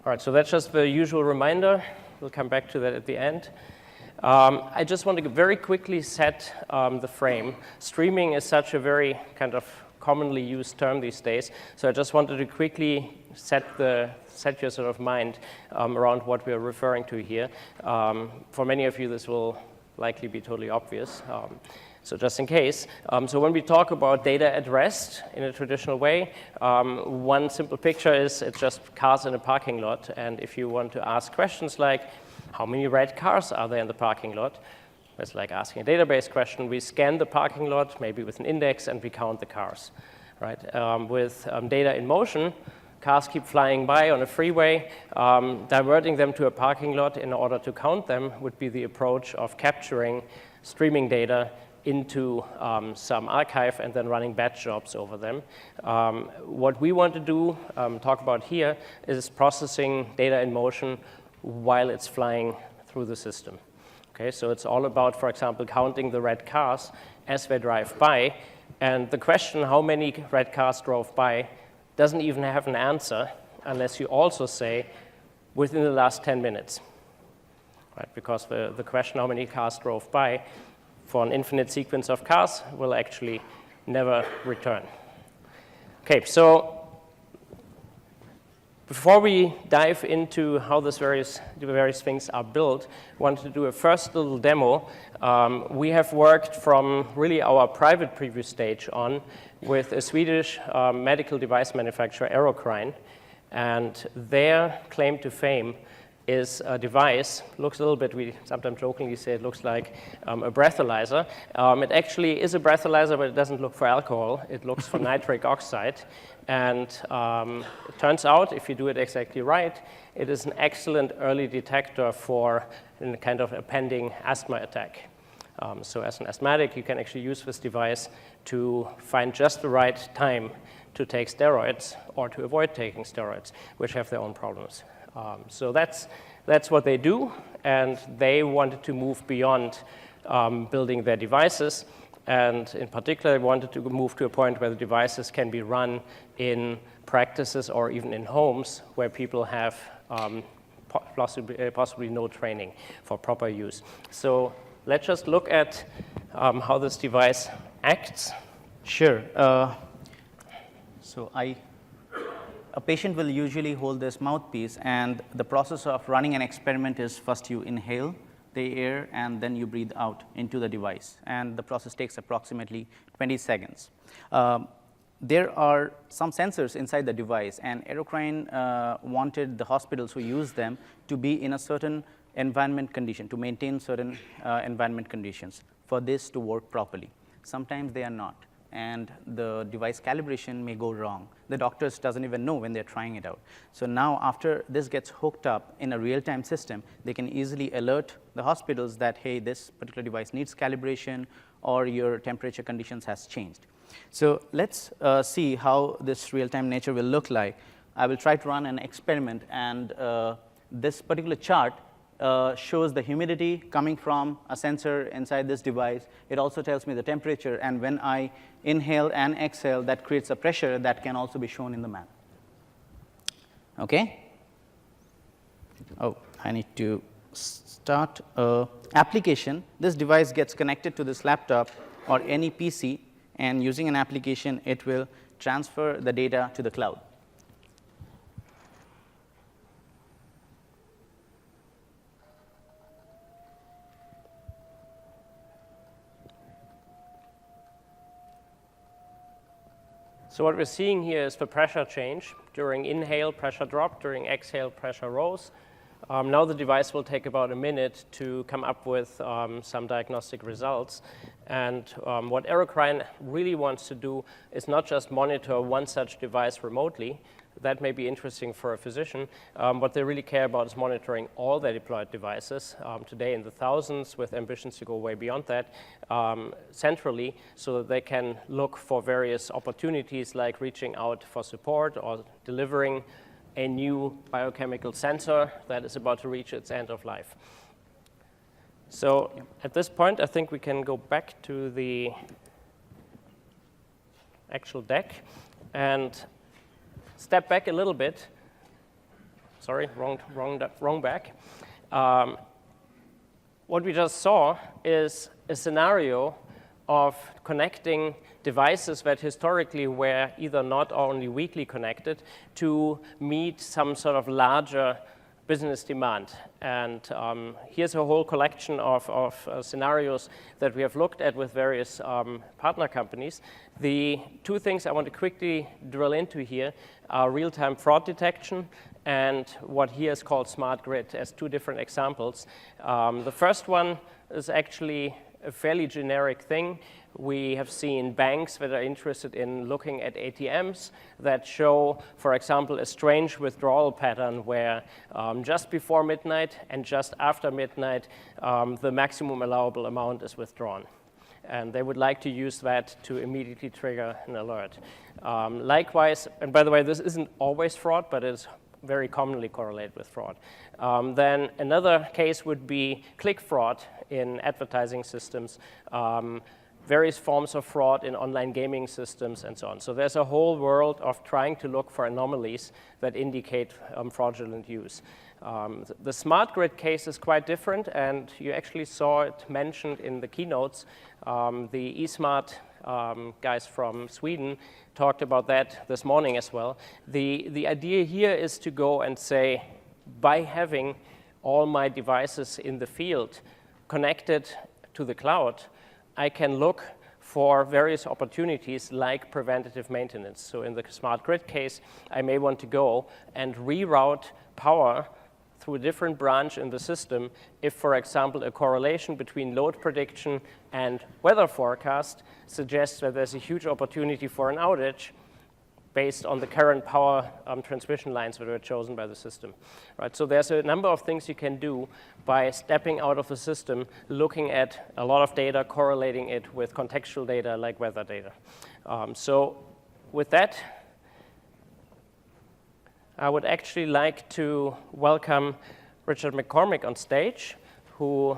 All right, so that's just the usual reminder. We'll come back to that at the end. I just want to very quickly set the frame. Streaming is such a very kind of commonly used term these days, so I just wanted to quickly set your sort of mind around what we're referring to here. For many of you, this will likely be totally obvious. So just in case, so when we talk about data at rest in a traditional way, one simple picture is it's just cars in a parking lot. And if you want to ask questions like, how many red cars are there in the parking lot? It's like asking a database question. We scan the parking lot, maybe with an index, and we count the cars. Right? With data in motion, cars keep flying by on a freeway. Diverting them to a parking lot in order to count them would be the approach of capturing streaming data into some archive and then running batch jobs over them. What we want to do, talk about here, is processing data in motion while it's flying through the system. Okay, so it's all about, for example, counting the red cars as they drive by. And the question, how many red cars drove by, doesn't even have an answer unless you also say, within the last 10 minutes. Right? Because the question, how many cars drove by, for an infinite sequence of cars will actually never return. Okay, so before we dive into how the various things are built, I wanted to do a first little demo. We have worked from really our private preview stage on with a Swedish medical device manufacturer, Aerocrine, and their claim to fame is a device, looks a little bit, we sometimes jokingly say it looks like a breathalyzer. It actually is a breathalyzer, but it doesn't look for alcohol. It looks for nitric oxide. And it turns out, if you do it exactly right, it is an excellent early detector for a kind of a pending asthma attack. So as an asthmatic, you can actually use this device to find just the right time to take steroids or to avoid taking steroids, which have their own problems. So that's what they do, and they wanted to move beyond building their devices, and in particular, they wanted to move to a point where the devices can be run in practices or even in homes where people have possibly no training for proper use. So let's just look at how this device acts. Sure. A patient will usually hold this mouthpiece, and the process of running an experiment is first you inhale the air and then you breathe out into the device, and the process takes approximately 20 seconds. There are some sensors inside the device, and Aerocrine wanted the hospitals who use them to be in a certain environment condition, to maintain certain environment conditions for this to work properly. Sometimes they are not, and the device calibration may go wrong. The doctors doesn't even know when they're trying it out. So now after this gets hooked up in a real-time system, they can easily alert the hospitals that, hey, this particular device needs calibration or your temperature conditions has changed. So let's see how this real-time nature will look like. I will try to run an experiment, and this particular chart shows the humidity coming from a sensor inside this device. It also tells me the temperature, and when I inhale and exhale, that creates a pressure that can also be shown in the map. Okay? Oh, I need to start an application. This device gets connected to this laptop or any PC, and using an application, it will transfer the data to the cloud. So what we're seeing here is the pressure change. During inhale, pressure drop. During exhale, pressure rose. Now the device will take about a minute to come up with some diagnostic results. And what Aerocrine really wants to do is not just monitor one such device remotely. That may be interesting for a physician. What they really care about is monitoring all their deployed devices, today in the thousands, with ambitions to go way beyond that, centrally, so that they can look for various opportunities like reaching out for support or delivering a new biochemical sensor that is about to reach its end of life. So at this point, I think we can go back to the actual deck and step back a little bit sorry, wrong back. What we just saw is a scenario of connecting devices that historically were either not or only weakly connected to meet some sort of larger business demand. And here's a whole collection of scenarios that we have looked at with various partner companies. The two things I want to quickly drill into here are real-time fraud detection and what here is called smart grid as two different examples. The first one is actually a fairly generic thing. We have seen banks that are interested in looking at ATMs that show, for example, a strange withdrawal pattern where just before midnight and just after midnight, the maximum allowable amount is withdrawn. And they would like to use that to immediately trigger an alert. Likewise, and by the way, this isn't always fraud, but it's very commonly correlated with fraud. Then another case would be click fraud in advertising systems, various forms of fraud in online gaming systems, and so on. So there's a whole world of trying to look for anomalies that indicate fraudulent use. The smart grid case is quite different, and you actually saw it mentioned in the keynotes. The eSmart guys from Sweden talked about that this morning as well. The idea here is to go and say, by having all my devices in the field connected to the cloud, I can look for various opportunities like preventative maintenance. So in the smart grid case, I may want to go and reroute power through a different branch in the system if, for example, a correlation between load prediction and weather forecast suggests that there's a huge opportunity for an outage based on the current power transmission lines that were chosen by the system. Right, so there's a number of things you can do by stepping out of the system, looking at a lot of data, correlating it with contextual data like weather data. So with that, I would actually like to welcome Richard McCormick on stage, who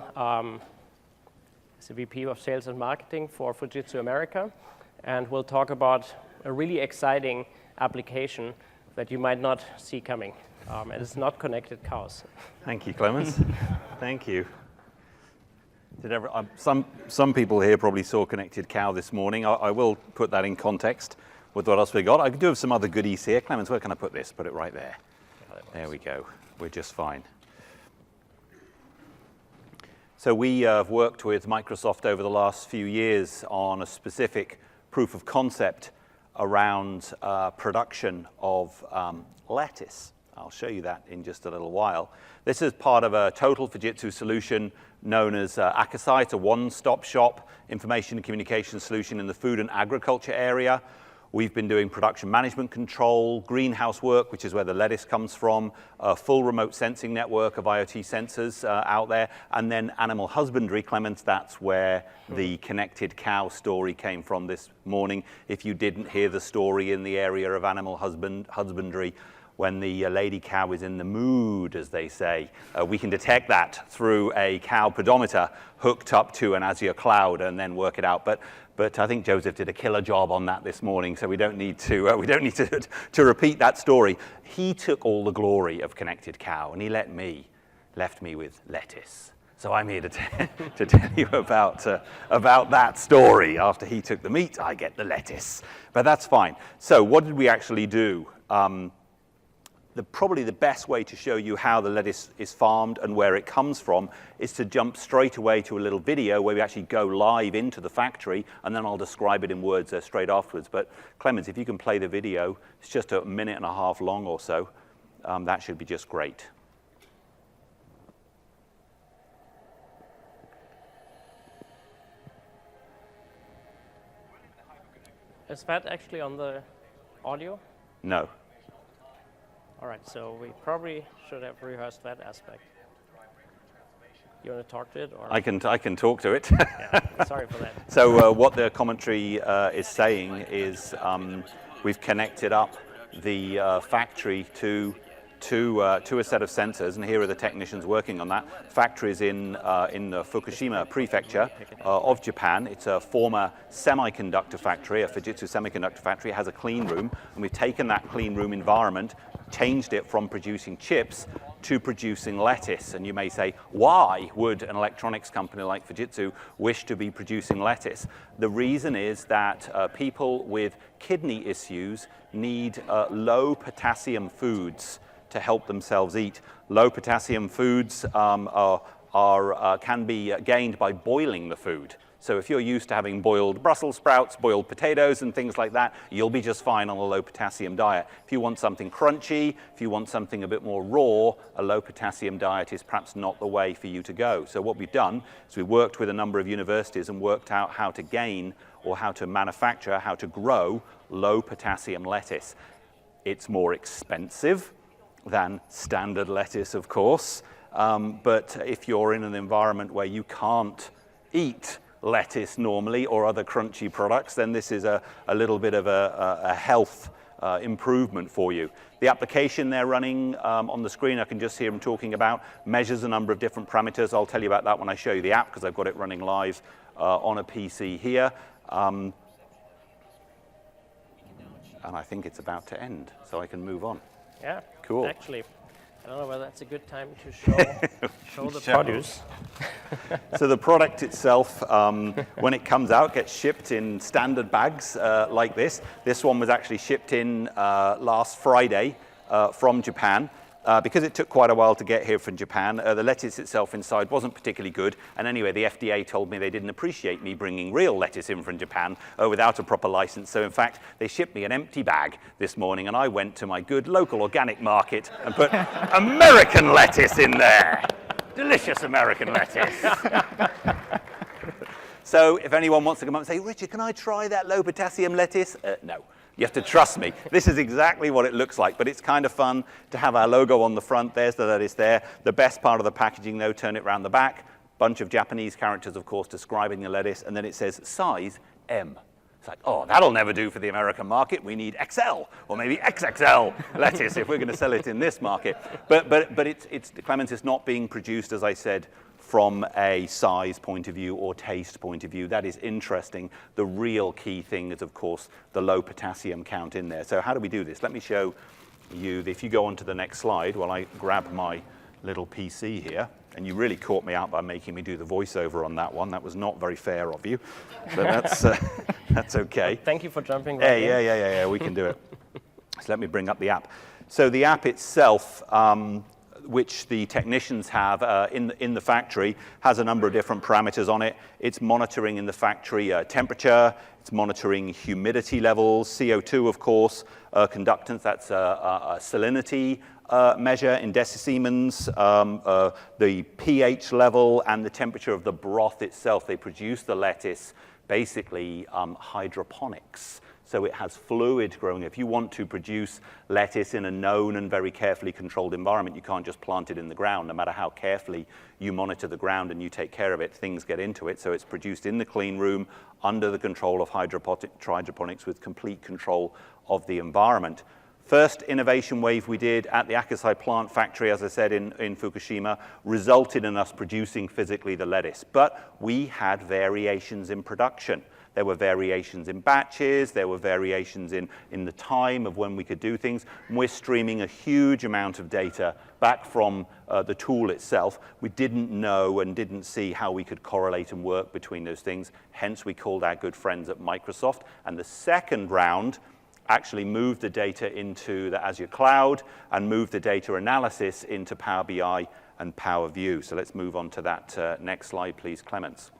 is the VP of Sales and Marketing for Fujitsu America, and will talk about a really exciting application that you might not see coming. And it's not connected cows. Thank you, Clemens. Thank you. Some people here probably saw Connected Cow this morning. I will put that in context with what else we got. I do have some other goodies here. Clemens, where can I put this? Put it right there. There we go. We're just fine. So we have worked with Microsoft over the last few years on a specific proof of concept around production of lettuce. I'll show you that in just a little while. This is part of a total Fujitsu solution known as Akasai. It's a one-stop shop information and communication solution in the food and agriculture area. We've been doing production management control, greenhouse work, which is where the lettuce comes from, a full remote sensing network of IoT sensors out there, and then animal husbandry. Clemens, that's where the Connected Cow story came from this morning. If you didn't hear the story in the area of animal husbandry, when the lady cow is in the mood, as they say, we can detect that through a cow pedometer hooked up to an Azure cloud and then work it out. But I think Joseph did a killer job on that this morning, so we don't need to repeat that story. He took all the glory of Connected Cow, and he left me with lettuce. So I'm here to tell you about that story. After he took the meat, I get the lettuce. But that's fine. So what did we actually do? Probably the best way to show you how the lettuce is farmed and where it comes from is to jump straight away to a little video where we actually go live into the factory, and then I'll describe it in words straight afterwards. But Clemens, if you can play the video, it's just a minute and a half long or so. That should be just great. Is that actually on the audio? No. All right, so we probably should have rehearsed that aspect. You want to talk to it? Or? I can talk to it. Yeah, sorry for that. So what the commentary is saying is we've connected up the factory to a set of sensors, and here are the technicians working on that. Factories in the Fukushima prefecture of Japan. It's a former semiconductor factory, a Fujitsu semiconductor factory. It has a clean room, and we've taken that clean room environment, changed it from producing chips to producing lettuce. And you may say, why would an electronics company like Fujitsu wish to be producing lettuce? The reason is that people with kidney issues need low potassium foods to help themselves eat. Low potassium foods can be gained by boiling the food. So if you're used to having boiled Brussels sprouts, boiled potatoes, and things like that, you'll be just fine on a low potassium diet. If you want something crunchy, if you want something a bit more raw, a low potassium diet is perhaps not the way for you to go. So what we've done is we worked with a number of universities and worked out how to gain or how to manufacture, how to grow low potassium lettuce. It's more expensive than standard lettuce, of course, but if you're in an environment where you can't eat lettuce normally or other crunchy products, then this is a little bit of a health improvement for you. The application they're running on the screen, I can just hear them talking about, measures a number of different parameters. I'll tell you about that when I show you the app, because I've got it running live on a PC here. And I think it's about to end, so I can move on. Yeah, cool. Actually, I don't know whether that's a good time to show the produce. So the product itself, when it comes out, gets shipped in standard bags like this. This one was actually shipped in last Friday from Japan. Because it took quite a while to get here from Japan, the lettuce itself inside wasn't particularly good. And anyway, the FDA told me they didn't appreciate me bringing real lettuce in from Japan without a proper license. So in fact, they shipped me an empty bag this morning, and I went to my good local organic market and put American lettuce in there. Delicious American lettuce. So if anyone wants to come up and say, Richard, can I try that low potassium lettuce? No. You have to trust me. This is exactly what it looks like, but it's kind of fun to have our logo on the front. There's the lettuce there. The best part of the packaging, though, turn it around the back. Bunch of Japanese characters, of course, describing the lettuce, and then it says size M. It's like, oh, that'll never do for the American market. We need XL or maybe XXL lettuce if we're going to sell it in this market. But Clemens, it's not being produced, as I said, from a size point of view or taste point of view. That is interesting. The real key thing is, of course, the low potassium count in there. So how do we do this? Let me show you. If you go on to the next slide while I grab my little PC here, and you really caught me out by making me do the voiceover on that one. That was not very fair of you, but that's okay. Thank you for jumping right in. Yeah, we can do it. So let me bring up the app. So the app itself, which the technicians have in the factory, has a number of different parameters on it. It's monitoring in the factory temperature, it's monitoring humidity levels, CO2, of course, conductance, that's a salinity measure in decisiemens, the pH level, and the temperature of the broth itself. They produce the lettuce, basically hydroponics. So it has fluid growing. If you want to produce lettuce in a known and very carefully controlled environment, you can't just plant it in the ground. No matter how carefully you monitor the ground and you take care of it, things get into it. So it's produced in the clean room under the control of hydroponics with complete control of the environment. First innovation wave we did at the Akusai plant factory, as I said, in Fukushima, resulted in us producing physically the lettuce. But we had variations in production. There were variations in batches. There were variations in the time of when we could do things. And we're streaming a huge amount of data back from the tool itself. We didn't know and didn't see how we could correlate and work between those things. Hence, we called our good friends at Microsoft. And the second round actually moved the data into the Azure cloud and moved the data analysis into Power BI and Power View. So let's move on to that next slide, please, Clemens.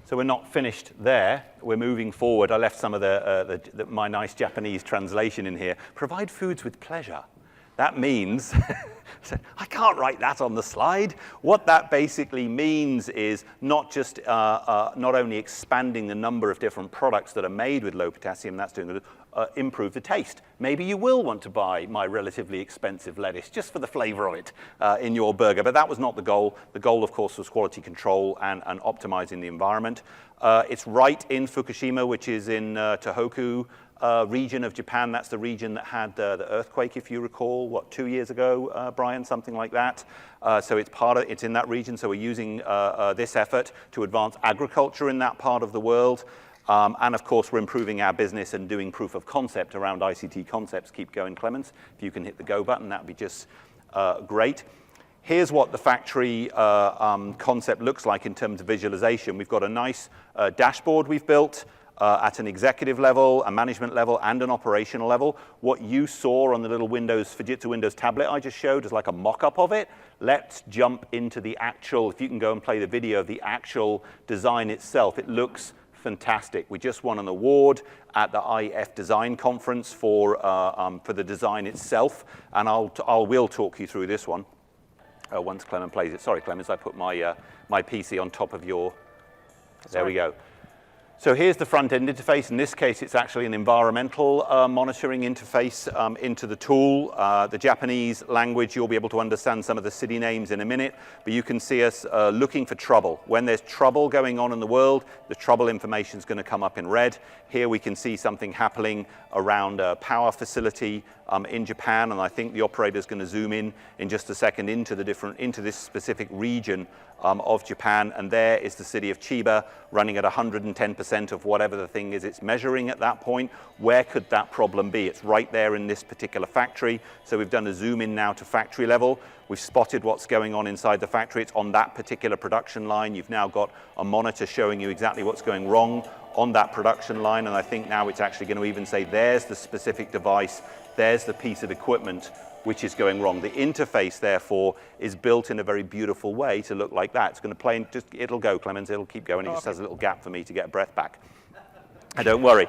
So we're not finished there. We're moving forward. I left some of my nice Japanese translation in here. Provide foods with pleasure. That means, I can't write that on the slide. What that basically means is not just not only expanding the number of different products that are made with low potassium, that's doing improve the taste. Maybe you will want to buy my relatively expensive lettuce just for the flavor of it in your burger, but that was not the goal. The goal, of course, was quality control and optimizing the environment. It's right in Fukushima, which is in Tohoku region of Japan. That's the region that had the earthquake, if you recall, 2 years ago, Brian, something like that. So it's in that region. So we're using this effort to advance agriculture in that part of the world. And of course, we're improving our business and doing proof of concept around ICT concepts. Keep going, Clemens. If you can hit the go button, that would be just great. Here's what the factory concept looks like in terms of visualization. We've got a nice dashboard we've built at an executive level, a management level, and an operational level. What you saw on the little Fujitsu Windows tablet I just showed is like a mock-up of it. Let's jump into the actual, if you can go and play the video of the actual design itself. It looks fantastic. We just won an award at the IF Design Conference for the design itself, and we'll talk you through this one once Clemens plays it. Sorry, Clemens, I put my PC on top of your. There we go. So here's the front-end interface. In this case, it's actually an environmental monitoring interface into the tool. The Japanese language, you'll be able to understand some of the city names in a minute, but you can see us looking for trouble. When there's trouble going on in the world, the trouble information is going to come up in red. Here we can see something happening around a power facility in Japan, and I think the operator is going to zoom in just a second into this specific region of Japan, and there is the city of Chiba running at 110% of whatever the thing is it's measuring at that point. Where could that problem be? It's right there in this particular factory. So we've done a zoom in now to factory level. We've spotted what's going on inside the factory. It's on that particular production line. You've now got a monitor showing you exactly what's going wrong on that production line, and I think now it's actually going to even say there's the specific device, there's the piece of equipment which is going wrong. The interface, therefore, is built in a very beautiful way to look like that. It's going to play, it'll go, Clemens, it'll keep going. It just has a little gap for me to get breath back. Don't worry.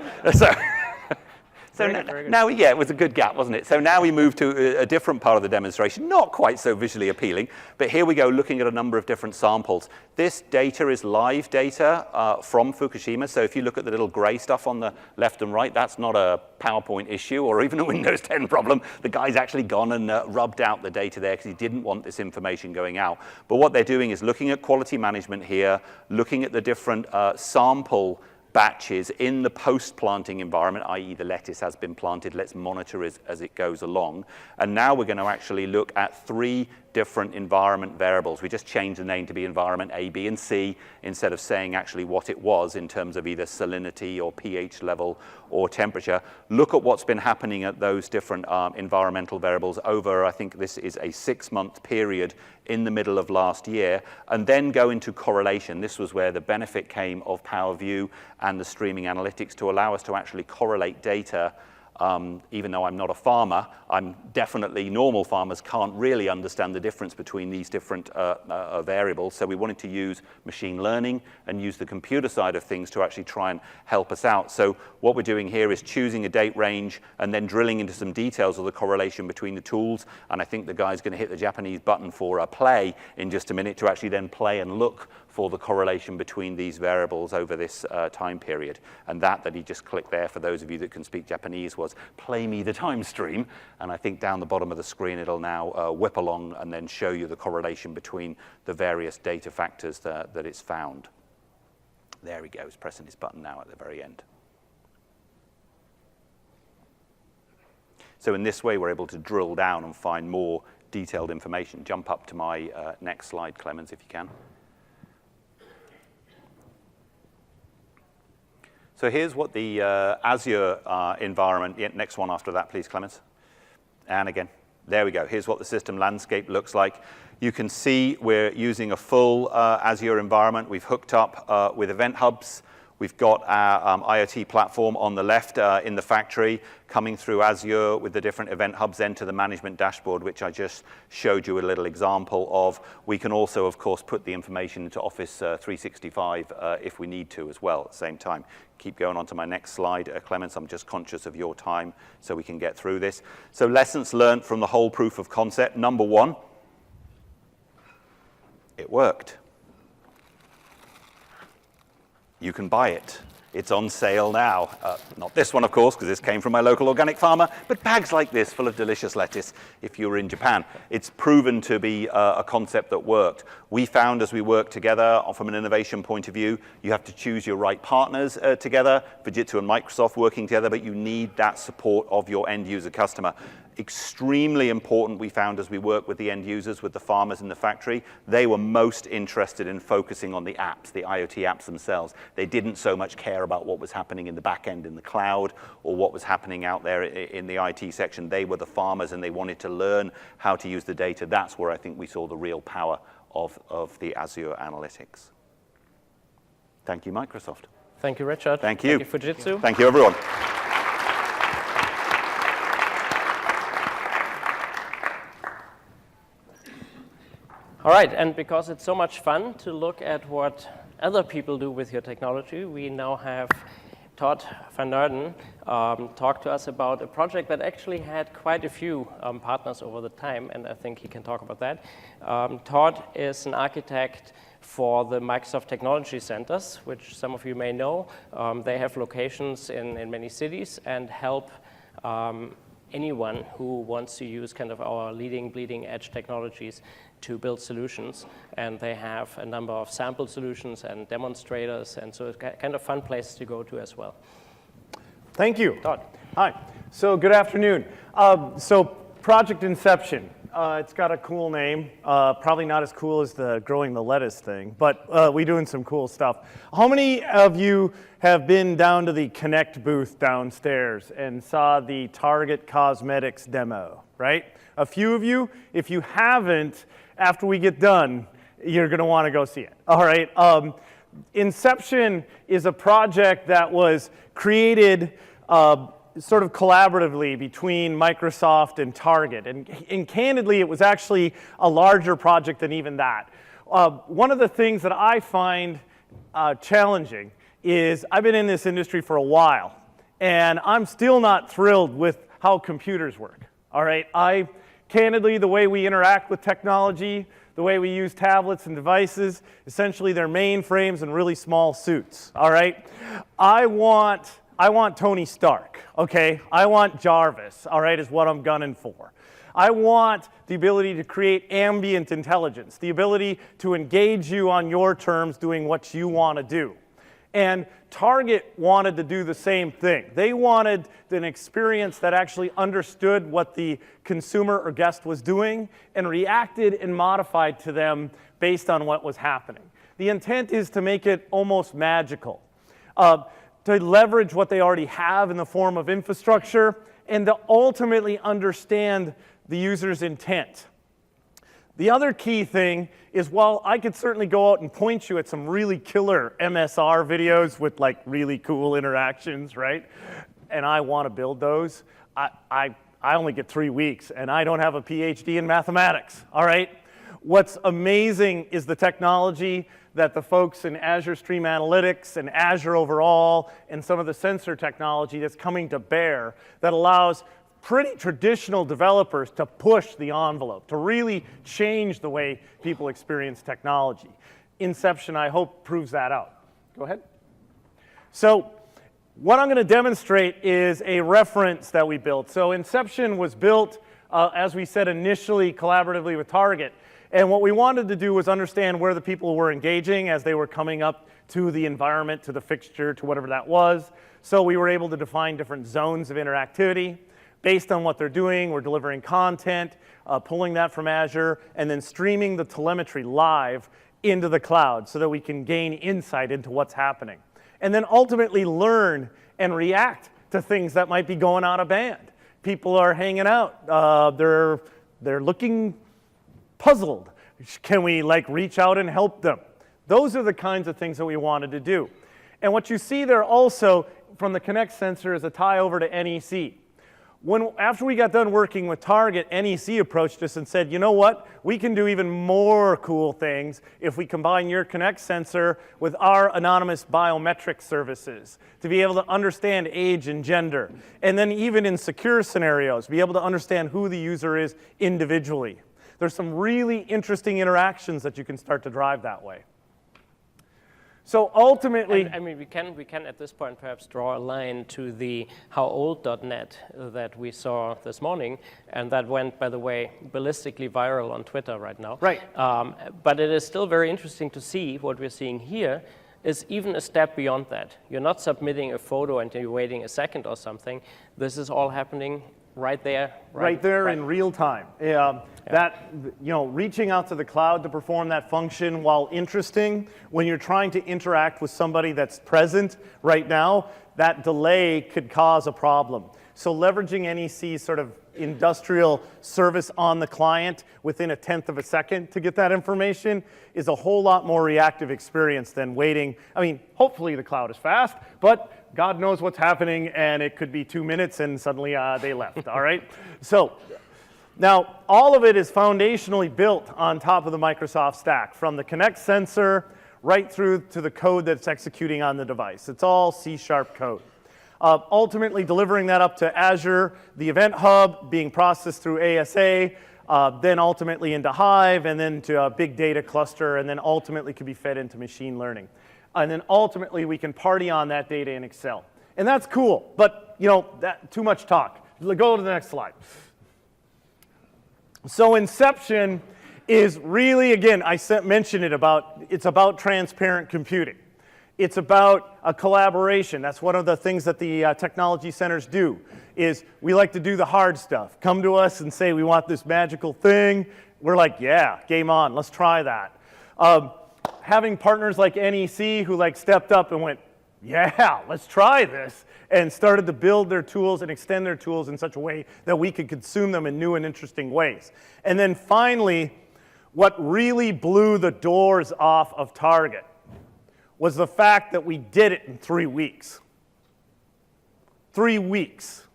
Now, yeah, it was a good gap, wasn't it? So now we move to a different part of the demonstration, not quite so visually appealing, but here we go looking at a number of different samples. This data is live data from Fukushima, so if you look at the little gray stuff on the left and right, that's not a PowerPoint issue or even a Windows 10 problem. The guy's actually gone and rubbed out the data there because he didn't want this information going out. But what they're doing is looking at quality management here, looking at the different sample batches in the post-planting environment, i.e. the lettuce has been planted, let's monitor as it goes along. And now we're going to actually look at 3 different environment variables. We just changed the name to be environment A, B, and C instead of saying actually what it was in terms of either salinity or pH level or temperature. Look at what's been happening at those different environmental variables over, I think this is a 6-month period in the middle of last year, and then go into correlation. This was where the benefit came of PowerView and the streaming analytics to allow us to actually correlate data. Even though I'm not a farmer, normal farmers can't really understand the difference between these different variables. So we wanted to use machine learning and use the computer side of things to actually try and help us out. So what we're doing here is choosing a date range and then drilling into some details of the correlation between the tools. And I think the guy's going to hit the Japanese button for a play in just a minute to actually then play and look for the correlation between these variables over this time period. And that he just clicked there, for those of you that can speak Japanese, was play me the time stream. And I think down the bottom of the screen, it'll now whip along and then show you the correlation between the various data factors that it's found. There he goes, pressing his button now at the very end. So in this way, we're able to drill down and find more detailed information. Jump up to my next slide, Clemens, if you can. So here's what the Azure environment, next one after that, please, Clemens. And again, there we go. Here's what the system landscape looks like. You can see we're using a full Azure environment. We've hooked up with event hubs. We've got our IoT platform on the left in the factory, coming through Azure with the different event hubs then to the management dashboard, which I just showed you a little example of. We can also, of course, put the information into Office 365 if we need to as well at the same time. Keep going on to my next slide, Clemens. I'm just conscious of your time so we can get through this. So lessons learned from the whole proof of concept. Number 1, it worked. You can buy it. It's on sale now. Not this one, of course, because this came from my local organic farmer, but bags like this full of delicious lettuce if you were in Japan. It's proven to be a concept that worked. We found as we worked together from an innovation point of view, you have to choose your right partners together, Fujitsu and Microsoft working together, but you need that support of your end user customer. extremely important, we found, as we work with the end users, with the farmers in the factory. They were most interested in focusing on the apps, the IoT apps themselves. They didn't so much care about what was happening in the back end in the cloud or what was happening out there in the IT section. They were the farmers, and they wanted to learn how to use the data. That's where I think we saw the real power of the Azure analytics. Thank you, Microsoft. Thank you, Richard. Thank you. Thank you, Fujitsu. Thank you, everyone. All right, and because it's so much fun to look at what other people do with your technology, we now have Todd van Naarden talk to us about a project that actually had quite a few partners over the time, and I think he can talk about that. Todd is an architect for the Microsoft Technology Centers, which some of you may know. They have locations in many cities and help anyone who wants to use kind of our leading, bleeding edge technologies to build solutions. And they have a number of sample solutions and demonstrators, and so it's kind of fun place to go to as well. Thank you. Todd. Hi. So good afternoon. So Project Inception. It's got a cool name. Probably not as cool as the growing the lettuce thing, but we're doing some cool stuff. How many of you have been down to the Connect booth downstairs and saw the Target Cosmetics demo, right? A few of you. If you haven't, after we get done, you're going to want to go see it. All right. Inception is a project that was created sort of collaboratively between Microsoft and Target. And candidly, it was actually a larger project than even that. One of the things that I find challenging is I've been in this industry for a while, and I'm still not thrilled with how computers work. All right. Candidly, the way we interact with technology, the way we use tablets and devices, essentially they're mainframes and really small suits, all right? I want Tony Stark, okay? I want Jarvis, all right, is what I'm gunning for. I want the ability to create ambient intelligence, the ability to engage you on your terms doing what you want to do. And Target wanted to do the same thing. They wanted an experience that actually understood what the consumer or guest was doing and reacted and modified to them based on what was happening. The intent is to make it almost magical, to leverage what they already have in the form of infrastructure and to ultimately understand the user's intent. The other key thing is, while I could certainly go out and point you at some really killer MSR videos with like really cool interactions, right? And I want to build those. I only get 3 weeks, and I don't have a PhD in mathematics, all right? What's amazing is the technology that the folks in Azure Stream Analytics and Azure overall and some of the sensor technology that's coming to bear that allows pretty traditional developers to push the envelope, to really change the way people experience technology. Inception, I hope, proves that out. Go ahead. So what I'm going to demonstrate is a reference that we built. So Inception was built, as we said, initially collaboratively with Target. And what we wanted to do was understand where the people were engaging as they were coming up to the environment, to the fixture, to whatever that was. So we were able to define different zones of interactivity. Based on what they're doing, we're delivering content, pulling that from Azure, and then streaming the telemetry live into the cloud so that we can gain insight into what's happening. And then ultimately learn and react to things that might be going out of band. People are hanging out. They're looking puzzled. Can we reach out and help them? Those are the kinds of things that we wanted to do. And what you see there also from the Connect sensor is a tie over to NEC. After we got done working with Target, NEC approached us and said, you know what? We can do even more cool things if we combine your Connect sensor with our anonymous biometric services to be able to understand age and gender. And then even in secure scenarios, be able to understand who the user is individually. There's some really interesting interactions that you can start to drive that way. So ultimately, I mean, we can at this point perhaps draw a line to the howold.net that we saw this morning, and that went, by the way, ballistically viral on Twitter right now. Right. But it is still very interesting to see what we're seeing here is even a step beyond that. You're not submitting a photo and you're waiting a second or something. This is all happening right there. Right there in real time. That, reaching out to the cloud to perform that function, while interesting, when you're trying to interact with somebody that's present right now, that delay could cause a problem. So leveraging NEC's sort of industrial service on the client within 1/10 of a second to get that information is a whole lot more reactive experience than waiting. I mean, hopefully the cloud is fast, but God knows what's happening, and it could be 2 minutes and suddenly they left, all right? So now, all of it is foundationally built on top of the Microsoft stack, from the Connect sensor right through to the code that's executing on the device. It's all C# code. Ultimately delivering that up to Azure, the Event Hub being processed through ASA, then ultimately into Hive, and then to a big data cluster, and then ultimately could be fed into machine learning. And then ultimately we can party on that data in Excel. And that's cool, but too much talk. Go to the next slide. So Inception is really, again, I mentioned it's about transparent computing. It's about a collaboration. That's one of the things that the technology centers do, is we like to do the hard stuff. Come to us and say, we want this magical thing. We're like, yeah, game on, let's try that. Having partners like NEC who stepped up and went, yeah, let's try this, and started to build their tools and extend their tools in such a way that we could consume them in new and interesting ways. And then finally, what really blew the doors off of Target was the fact that we did it in 3 weeks. 3 weeks.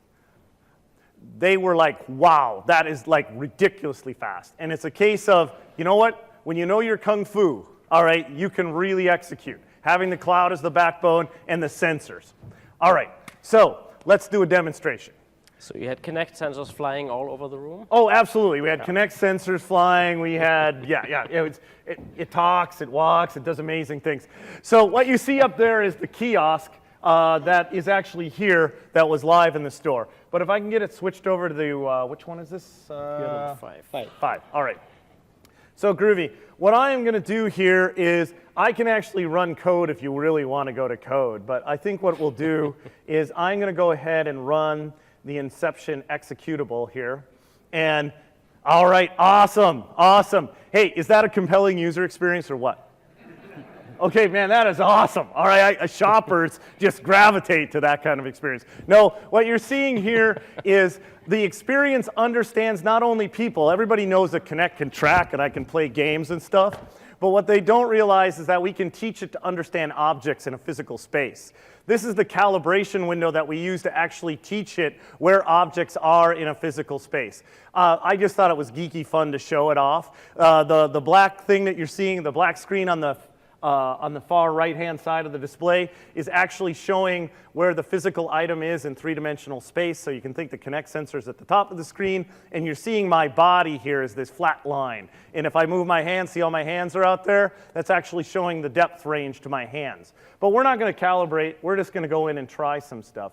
They were like, wow, that is ridiculously fast. And it's a case of, you know what? When you know your kung fu, all right, you can really execute. Having the cloud as the backbone and the sensors. All right, so let's do a demonstration. So you had Connect sensors flying all over the room? Oh, absolutely. We had Connect sensors flying. We had, it talks, it walks, it does amazing things. So what you see up there is the kiosk that is actually here that was live in the store. But if I can get it switched over to the, which one is this? Five. All right. So groovy. What I am going to do here is I can actually run code if you really want to go to code. But I think what we'll do is I'm going to go ahead and run the Inception executable here. And all right, awesome. Hey, is that a compelling user experience or what? Okay, man, that is awesome. All right, shoppers just gravitate to that kind of experience. No, what you're seeing here is the experience understands not only people. Everybody knows that Connect can track and I can play games and stuff. But what they don't realize is that we can teach it to understand objects in a physical space. This is the calibration window that we use to actually teach it where objects are in a physical space. I just thought it was geeky fun to show it off. The black thing that you're seeing, the black screen on the far right-hand side of the display is actually showing where the physical item is in three-dimensional space. So you can think the Connect sensor is at the top of the screen, and you're seeing my body here as this flat line. And if I move my hands, see how my hands are out there? That's actually showing the depth range to my hands. But we're not going to calibrate. We're just going to go in and try some stuff.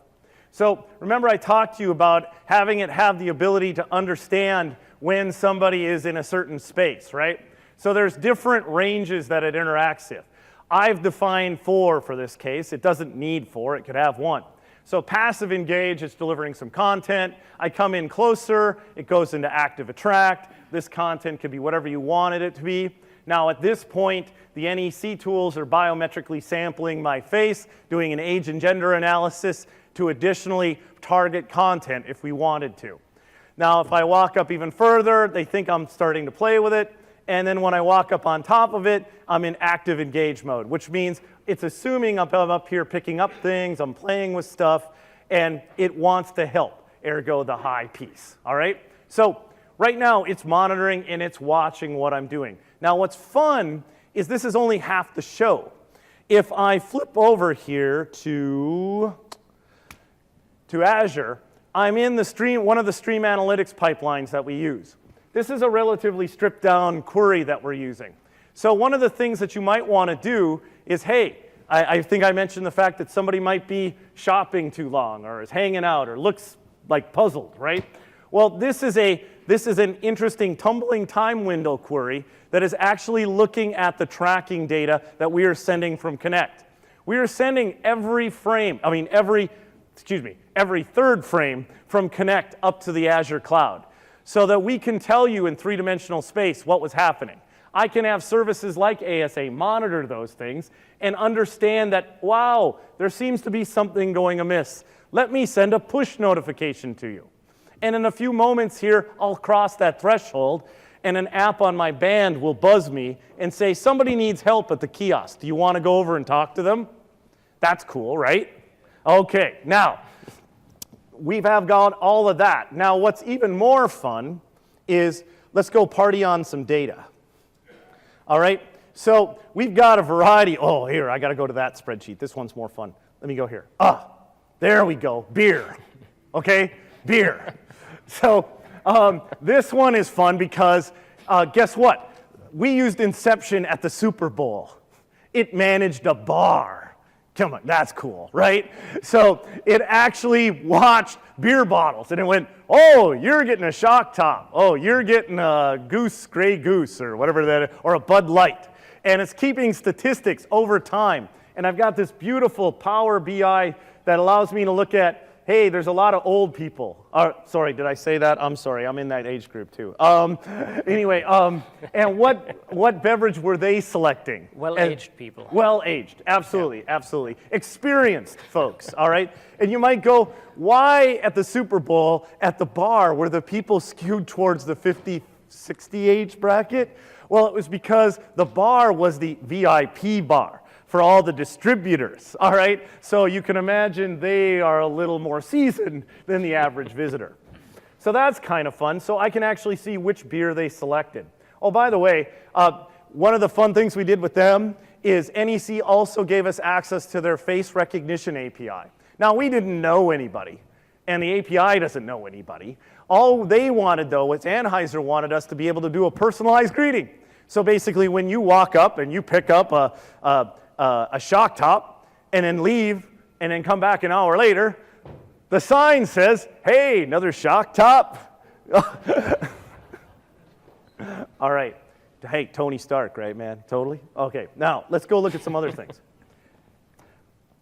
So remember I talked to you about having it have the ability to understand when somebody is in a certain space, right? So there's different ranges that it interacts with. I've defined 4 for this case. It doesn't need 4. It could have 1. So passive engage, it's delivering some content. I come in closer. It goes into active attract. This content could be whatever you wanted it to be. Now at this point, the NEC tools are biometrically sampling my face, doing an age and gender analysis to additionally target content if we wanted to. Now if I walk up even further, they think I'm starting to play with it. And then when I walk up on top of it, I'm in active engage mode, which means it's assuming I'm up here picking up things, I'm playing with stuff, and it wants to help, ergo the high piece, all right? So right now, it's monitoring and it's watching what I'm doing. Now what's fun is this is only half the show. If I flip over here to Azure, I'm in the stream, one of the stream analytics pipelines that we use. This is a relatively stripped down query that we're using. So one of the things that you might want to do is, hey, I think I mentioned the fact that somebody might be shopping too long or is hanging out or looks like puzzled, right? Well, this is an interesting tumbling time window query that is actually looking at the tracking data that we are sending from Connect. We are sending every frame, every every third frame from connect up to the Azure cloud, so that we can tell you in three-dimensional space what was happening. I can have services like ASA monitor those things and understand that, wow, there seems to be something going amiss. Let me send a push notification to you. And in a few moments here, I'll cross that threshold, and an app on my band will buzz me and say, somebody needs help at the kiosk. Do you want to go over and talk to them? That's cool, right? Okay, now, we have got all of that. Now, what's even more fun is let's go party on some data. All right, so we've got a variety. Oh, here, I got to go to that spreadsheet. This one's more fun. Let me go here. There we go, beer. Okay, beer. So this one is fun because guess what? We used Inception at the Super Bowl. It managed a bar. Come on, that's cool, right? So it actually watched beer bottles, and it went, oh, you're getting a shock top. Oh, you're getting a Grey Goose, or whatever that is, or a Bud Light. And it's keeping statistics over time. And I've got this beautiful Power BI that allows me to look at, hey, there's a lot of old people. Sorry, did I say that? I'm sorry, I'm in that age group too. Anyway, and what beverage were they selecting? Well-aged people. Well-aged, absolutely, absolutely. Experienced folks, all right? And you might go, why at the Super Bowl, at the bar, were the people skewed towards the 50, 60 age bracket? Well, it was because the bar was the VIP bar for all the distributors, all right? So you can imagine they are a little more seasoned than the average visitor. So that's kind of fun. So I can actually see which beer they selected. Oh, by the way, one of the fun things we did with them is NEC also gave us access to their face recognition API. Now, we didn't know anybody, and the API doesn't know anybody. All they wanted, though, was Anheuser wanted us to be able to do a personalized greeting. So basically, when you walk up and you pick up a shock top and then leave and then come back an hour later, the sign says, hey, another shock top. All right. Hey, Tony Stark, right, man? Totally? Okay, now let's go look at some other things.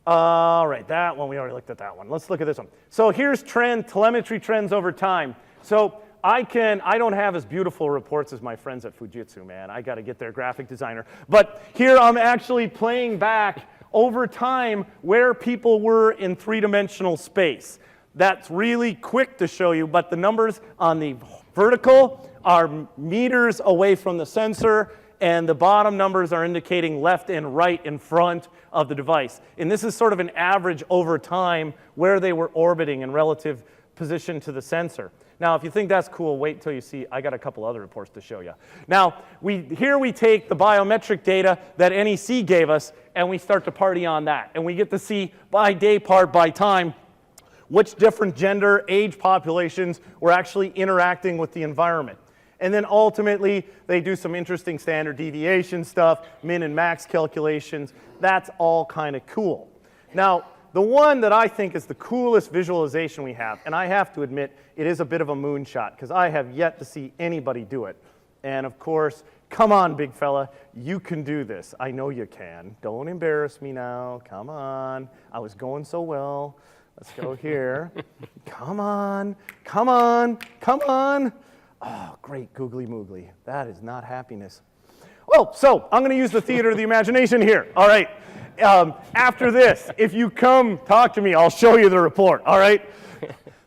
All right, that one, we already looked at that one. Let's look at this one. So here's telemetry trends over time. So I don't have as beautiful reports as my friends at Fujitsu, man. I got to get their graphic designer. But here I'm actually playing back over time where people were in three-dimensional space. That's really quick to show you, but the numbers on the vertical are meters away from the sensor, and the bottom numbers are indicating left and right in front of the device. And this is sort of an average over time where they were orbiting in relative position to the sensor. Now, if you think that's cool, wait until you see, I got a couple other reports to show you. Now, here we take the biometric data that NEC gave us, and we start to party on that. And we get to see by day part, by time, which different gender, age populations were actually interacting with the environment. And then ultimately, they do some interesting standard deviation stuff, min and max calculations. That's all kind of cool. Now, the one that I think is the coolest visualization we have, and I have to admit, it is a bit of a moonshot, because I have yet to see anybody do it. And of course, come on, big fella, you can do this. I know you can. Don't embarrass me now. Come on. I was going so well. Let's go here. Come on, come on, come on. Oh, great, googly moogly. That is not happiness. Well, so I'm going to use the theater of the imagination here. All right. After this, if you come talk to me, I'll show you the report. All right.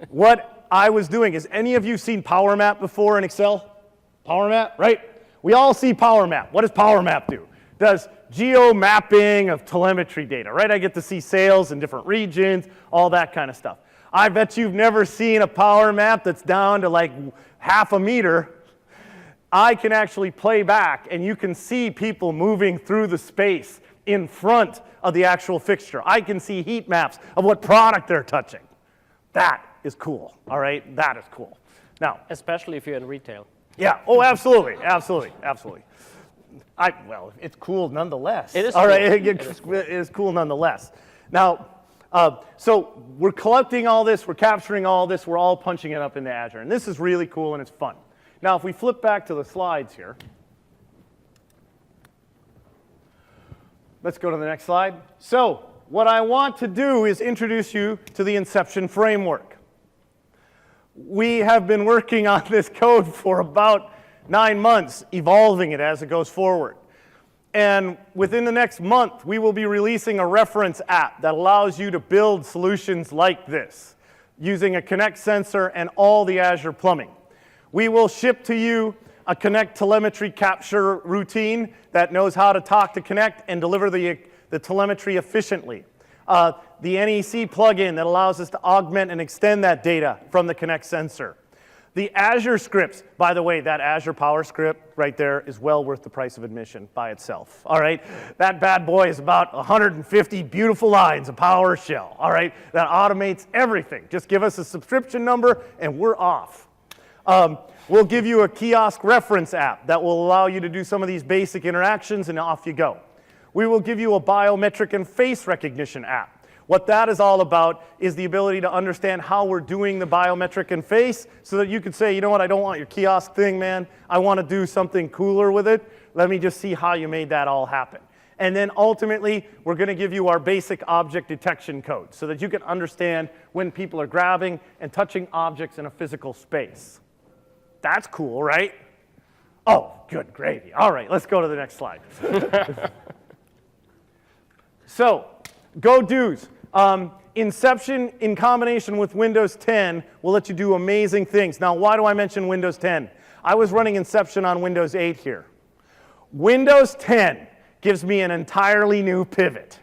What I was doing is, any of you seen Power Map before in Excel? Power Map, right? We all see Power Map. What does Power Map do? Does geo mapping of telemetry data, right? I get to see sales in different regions, all that kind of stuff. I bet you've never seen a Power Map that's down to like half a meter. I can actually play back, and you can see people moving through the space in front of the actual fixture. I can see heat maps of what product they're touching. That is cool, all right? That is cool. Now, especially if you're in retail. Yeah, oh, absolutely, absolutely, absolutely. Well, it's cool nonetheless. It is all cool. Right, it is cool nonetheless. Now, so we're collecting all this, we're capturing all this, we're all punching it up into Azure, and this is really cool and it's fun. Now, if we flip back to the slides here, let's go to the next slide. So what I want to do is introduce you to the Inception framework. We have been working on this code for about 9 months, evolving it as it goes forward. And within the next month, we will be releasing a reference app that allows you to build solutions like this, using a Connect sensor and all the Azure plumbing. We will ship to you a Connect telemetry capture routine that knows how to talk to Connect and deliver the telemetry efficiently. The NEC plugin that allows us to augment and extend that data from the Connect sensor. The Azure scripts, by the way, that Azure Power script right there is well worth the price of admission by itself, all right? That bad boy is about 150 beautiful lines of PowerShell, all right? That automates everything. Just give us a subscription number and we're off. We'll give you a kiosk reference app that will allow you to do some of these basic interactions and off you go. We will give you a biometric and face recognition app. What that is all about is the ability to understand how we're doing the biometric and face so that you could say, you know what, I don't want your kiosk thing, man. I want to do something cooler with it. Let me just see how you made that all happen. And then ultimately, we're going to give you our basic object detection code so that you can understand when people are grabbing and touching objects in a physical space. That's cool, right? Oh, good gravy. All right, let's go to the next slide. So, go-dos. Inception in combination with Windows 10 will let you do amazing things. Now, why do I mention Windows 10? I was running Inception on Windows 8 here. Windows 10 gives me an entirely new pivot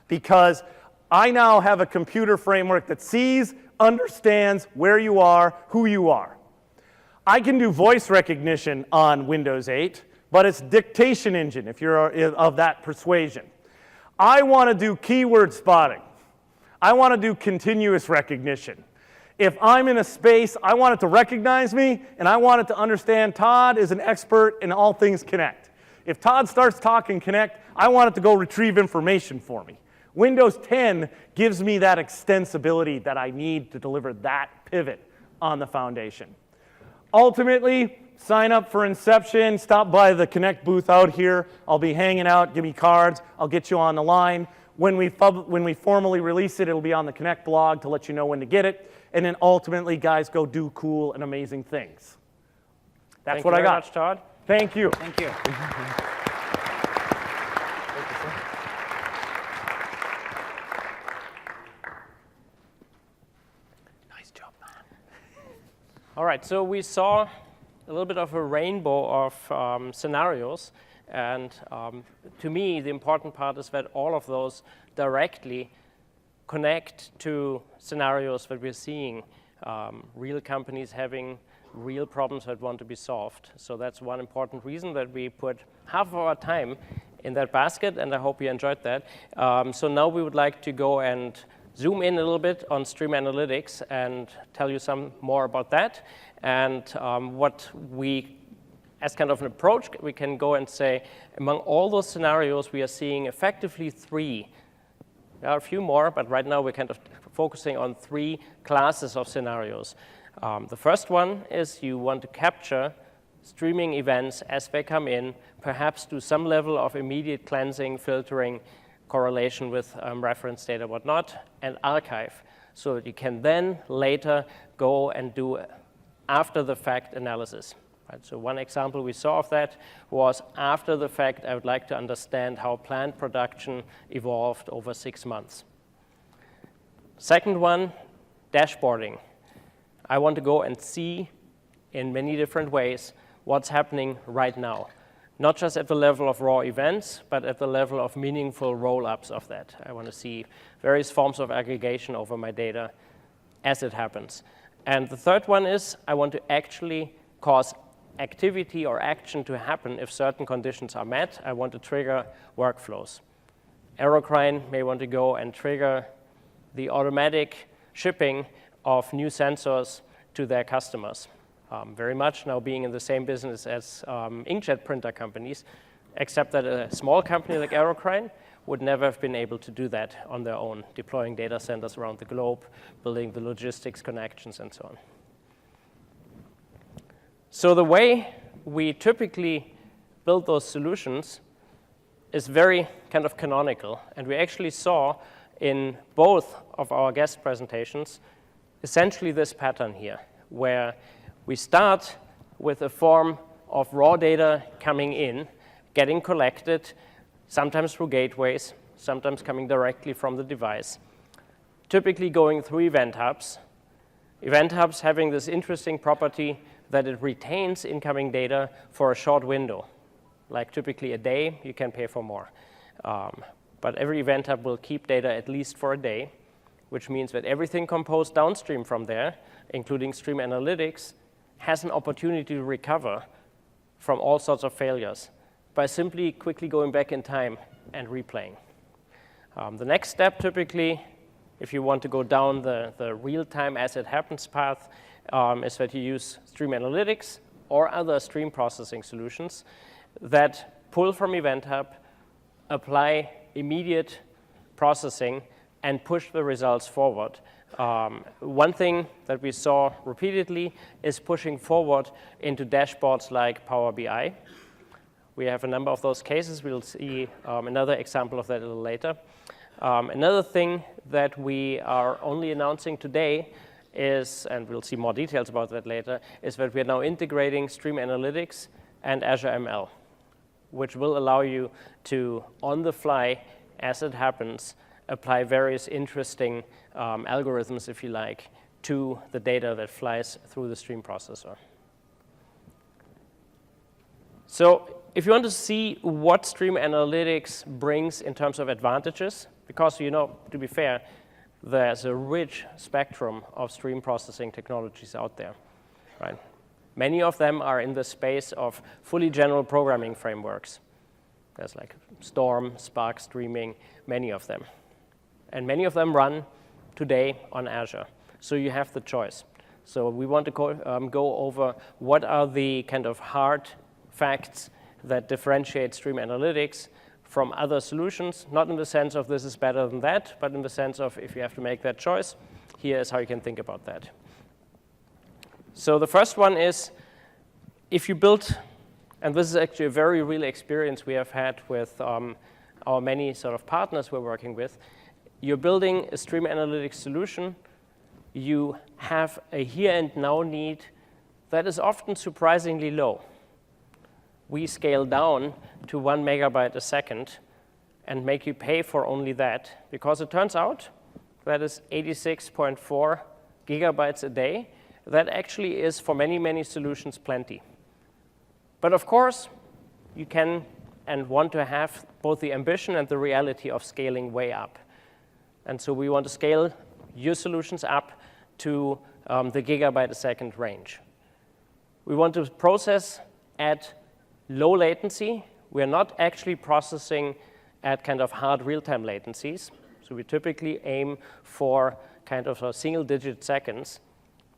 because I now have a computer framework that sees, understands where you are, who you are. I can do voice recognition on Windows 8, but it's dictation engine if you're of that persuasion. I want to do keyword spotting. I want to do continuous recognition. If I'm in a space, I want it to recognize me, and I want it to understand Todd is an expert in all things Connect. If Todd starts talking Connect, I want it to go retrieve information for me. Windows 10 gives me that extensibility that I need to deliver that pivot on the foundation. Ultimately, sign up for Inception. Stop by the Connect booth out here. I'll be hanging out. Give me cards. I'll get you on the line. When we formally release it, it'll be on the Connect blog to let you know when to get it. And then ultimately, guys, go do cool and amazing things. That's what I got. Thank you very much, Todd. Thank you. Thank you. Nice job, man. All right, so we saw a little bit of a rainbow of scenarios. And to me, the important part is that all of those directly connect to scenarios that we're seeing, real companies having real problems that want to be solved. So that's one important reason that we put half of our time in that basket, and I hope you enjoyed that. So now we would like to go and zoom in a little bit on Stream Analytics and tell you some more about that. And what we, as kind of an approach, we can go and say, among all those scenarios, we are seeing effectively 3. There are a few more, but right now we're kind of focusing on 3 classes of scenarios. The first one is you want to capture streaming events as they come in, perhaps do some level of immediate cleansing, filtering, correlation with reference data, whatnot, and archive. So that you can then later go and do after-the-fact analysis. Right, so one example we saw of that was after the fact, I would like to understand how plant production evolved over 6 months. Second one, dashboarding. I want to go and see in many different ways what's happening right now. Not just at the level of raw events, but at the level of meaningful roll-ups of that. I want to see various forms of aggregation over my data as it happens. And the third one is I want to actually cause activity or action to happen if certain conditions are met. I want to trigger workflows. Aerocrine may want to go and trigger the automatic shipping of new sensors to their customers. Very much now being in the same business as inkjet printer companies, except that a small company like Aerocrine would never have been able to do that on their own, deploying data centers around the globe, building the logistics connections, and so on. So the way we typically build those solutions is very kind of canonical. And we actually saw in both of our guest presentations essentially this pattern here, where we start with a form of raw data coming in, getting collected, sometimes through gateways, sometimes coming directly from the device, typically going through event hubs. Event hubs having this interesting property that it retains incoming data for a short window. Like typically a day, you can pay for more. But every event hub will keep data at least for a day, which means that everything composed downstream from there, including stream analytics, has an opportunity to recover from all sorts of failures by simply quickly going back in time and replaying. The next step, typically, if you want to go down the real-time as it happens path, is that you use stream analytics or other stream processing solutions that pull from Event Hub, apply immediate processing, and push the results forward. One thing that we saw repeatedly is pushing forward into dashboards like PowerBI. We have a number of those cases. We'll see another example of that a little later. Another thing that we are only announcing today is, and we'll see more details about that later, is that we are now integrating stream analytics and AzureML, which will allow you to, on the fly, as it happens, apply various interesting algorithms, if you like, to the data that flies through the stream processor. So if you want to see what stream analytics brings in terms of advantages, because, you know, to be fair, there's a rich spectrum of stream processing technologies out there, right? Many of them are in the space of fully general programming frameworks. There's like Storm, Spark Streaming, many of them. And many of them run today on Azure. So you have the choice. So we want to go over what are the kind of hard facts that differentiate stream analytics from other solutions, not in the sense of this is better than that, but in the sense of if you have to make that choice, here is how you can think about that. So the first one is, if you build, and this is actually a very real experience we have had with our many sort of partners we're working with, you're building a stream analytics solution, you have a here and now need that is often surprisingly low. We scale down to 1 megabyte a second and make you pay for only that, because it turns out that is 86.4 gigabytes a day. That actually is, for many, many solutions, plenty. But of course, you can and want to have both the ambition and the reality of scaling way up. And so we want to scale your solutions up to the gigabyte a second range. We want to process at low latency. We're not actually processing at kind of hard real-time latencies. So we typically aim for kind of a single-digit seconds.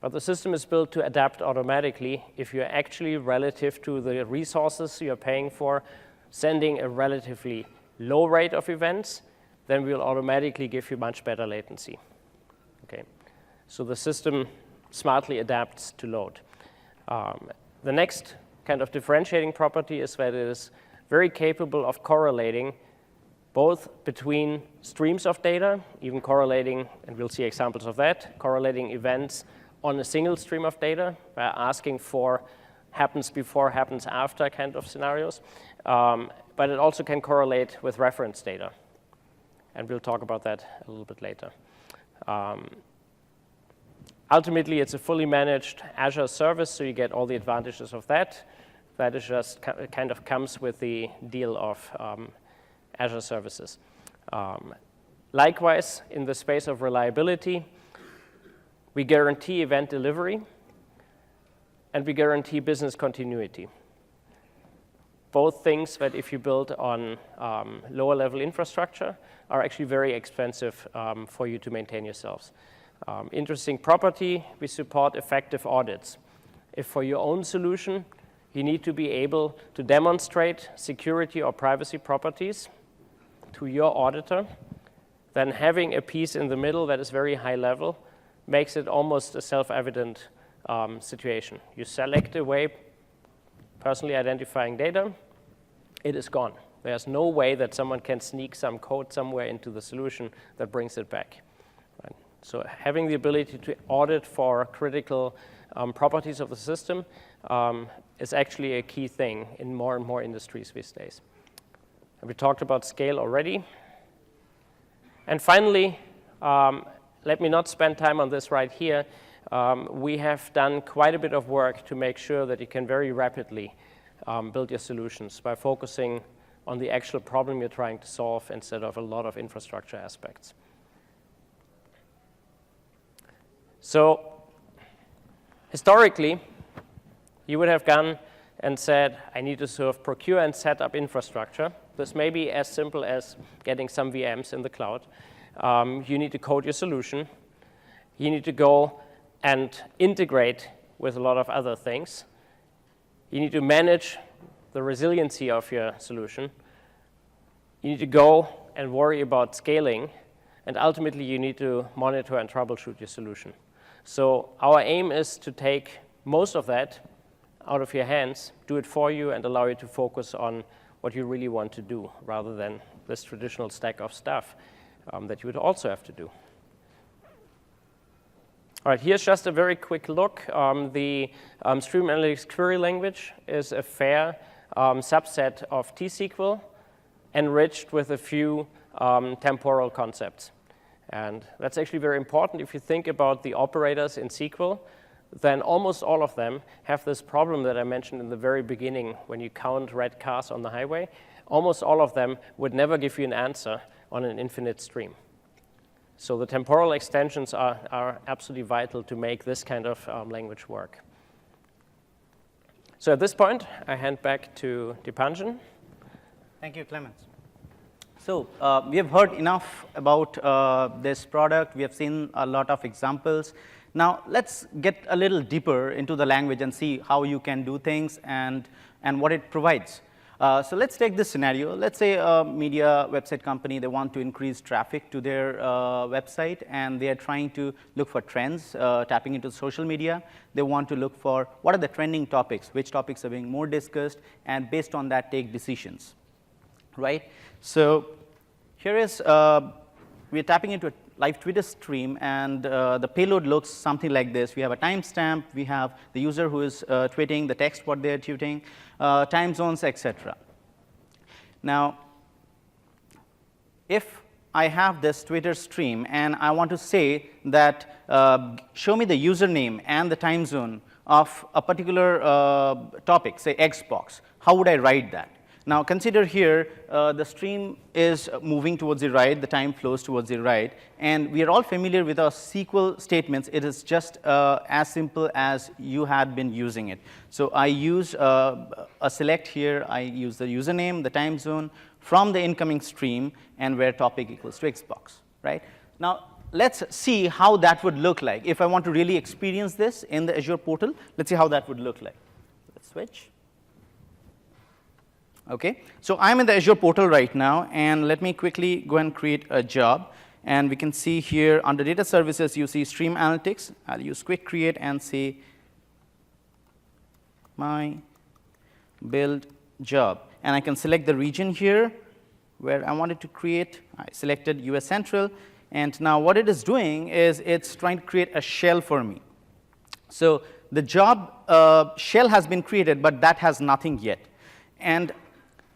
But the system is built to adapt automatically if you're actually, relative to the resources you're paying for, sending a relatively low rate of events, then we'll automatically give you much better latency. Okay. So the system smartly adapts to load. The next kind of differentiating property is that it is very capable of correlating both between streams of data, even correlating, and we'll see examples of that, correlating events on a single stream of data by asking for happens before, happens after kind of scenarios. But it also can correlate with reference data. And we'll talk about that a little bit later. Ultimately, it's a fully managed Azure service, so you get all the advantages of that. That is just kind of comes with the deal of Azure services. Likewise, in the space of reliability, we guarantee event delivery, and we guarantee business continuity. Both things that if you build on lower level infrastructure are actually very expensive for you to maintain yourselves. Interesting property, we support effective audits. If for your own solution, you need to be able to demonstrate security or privacy properties to your auditor, then having a piece in the middle that is very high level makes it almost a self-evident situation. You select away personally identifying data, it is gone. There's no way that someone can sneak some code somewhere into the solution that brings it back. Right? So having the ability to audit for critical properties of the system is actually a key thing in more and more industries these days. And we talked about scale already. And finally, let me not spend time on this right here. We have done quite a bit of work to make sure that you can very rapidly build your solutions by focusing on the actual problem you're trying to solve instead of a lot of infrastructure aspects. So historically, you would have gone and said, I need to sort of procure and set up infrastructure. This may be as simple as getting some VMs in the cloud. You need to code your solution. You need to go and integrate with a lot of other things. You need to manage the resiliency of your solution. You need to go and worry about scaling. And ultimately, you need to monitor and troubleshoot your solution. So our aim is to take most of that out of your hands, do it for you, and allow you to focus on what you really want to do, rather than this traditional stack of stuff that you would also have to do. All right, here's just a very quick look. The Stream Analytics query language is a fair subset of T-SQL, enriched with a few temporal concepts. And that's actually very important. If you think about the operators in SQL, then almost all of them have this problem that I mentioned in the very beginning when you count red cars on the highway. Almost all of them would never give you an answer on an infinite stream. So the temporal extensions are absolutely vital to make this kind of language work. So at this point, I hand back to Dipanjan. Thank you, Clemens. So we have heard enough about this product. We have seen a lot of examples. Now let's get a little deeper into the language and see how you can do things and what it provides. So let's take this scenario. Let's say a media website company, they want to increase traffic to their website, and they are trying to look for trends, tapping into social media. They want to look for what are the trending topics, which topics are being more discussed, and based on that, take decisions, right? So here is, we're tapping into a live Twitter stream, and the payload looks something like this. We have a timestamp, we have the user who is tweeting, the text what they're tweeting, time zones, etc. Now, if I have this Twitter stream and I want to say that show me the username and the time zone of a particular topic, say Xbox, how would I write that? Now consider here, the stream is moving towards the right, the time flows towards the right, and we are all familiar with our SQL statements. It is just as simple as you had been using it. So I use a select here, I use the username, the time zone from the incoming stream, and where topic equals to Xbox, right? Now let's see how that would look like. If I want to really experience this in the Azure portal, let's see how that would look like. Let's switch. Okay, so I'm in the Azure portal right now, and let me quickly go and create a job. And we can see here under data services, you see stream analytics. I'll use quick create and say my build job. And I can select the region here where I wanted to create. I selected US Central. And now what it is doing is it's trying to create a shell for me. So the job shell has been created, but that has nothing yet. And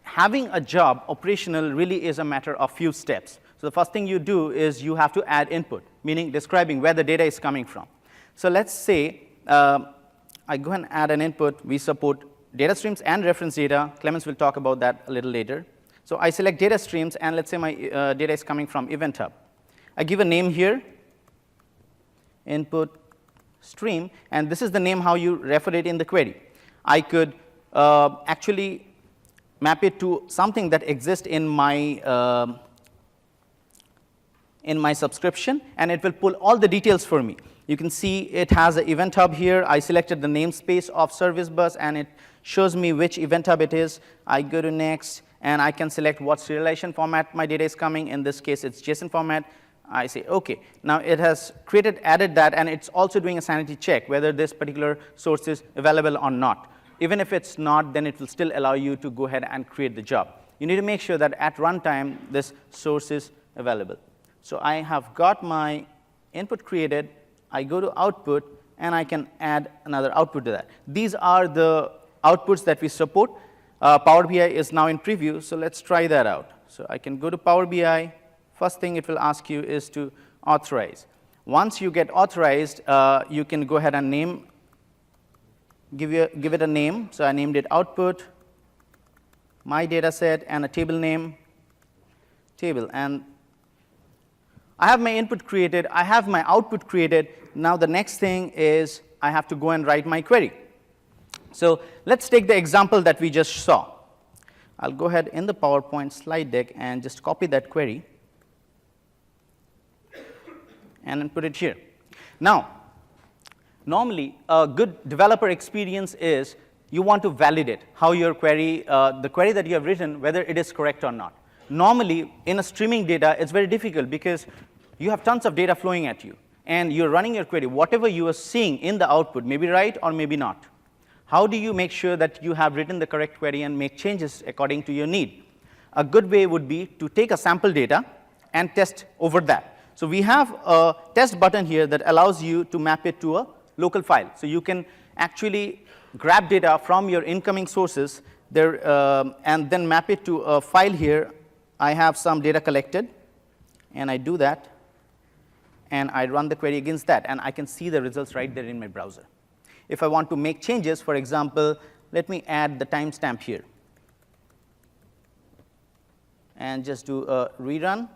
having a job operational really is a matter of few steps. So the first thing you do is you have to add input, meaning describing where the data is coming from. So let's say I go and add an input. We support data streams and reference data. Clemens will talk about that a little later. So I select data streams, and let's say my data is coming from Event Hub. I give a name here, input stream, and this is the name how you refer it in the query. I could actually map it to something that exists in my subscription, and it will pull all the details for me. You can see it has an event hub here. I selected the namespace of service bus, and it shows me which event hub it is. I go to next, and I can select what serialization format my data is coming. In this case, it's JSON format. I say, OK. Now it has added that, and it's also doing a sanity check whether this particular source is available or not. Even if it's not, then it will still allow you to go ahead and create the job. you need to make sure that at runtime, this source is available. So I have got my input created. I go to output, and I can add another output to that. These are the outputs that we support. Power BI is now in preview, so let's try that out. So I can go to Power BI. First thing it will ask you is to authorize. Once you get authorized, you can go ahead and give it a name. So I named it output, my data set, and a table name, table. And I have my input created. I have my output created. Now the next thing is I have to go and write my query. So let's take the example that we just saw. I'll go ahead in the PowerPoint slide deck and just copy that query and then put it here. Now, normally, a good developer experience is you want to validate how your query, the query that you have written, whether it is correct or not. Normally, in a streaming data, it's very difficult because you have tons of data flowing at you, and you're running your query. Whatever you are seeing in the output may be right or maybe not. How do you make sure that you have written the correct query and make changes according to your need? A good way would be to take a sample data and test over that. So we have a test button here that allows you to map it to a local file. So you can actually grab data from your incoming sources there, and then map it to a file here. I have some data collected, and I do that, and I run the query against that, and I can see the results right there in my browser. If I want to make changes, for example, let me add the timestamp here, and just do a rerun.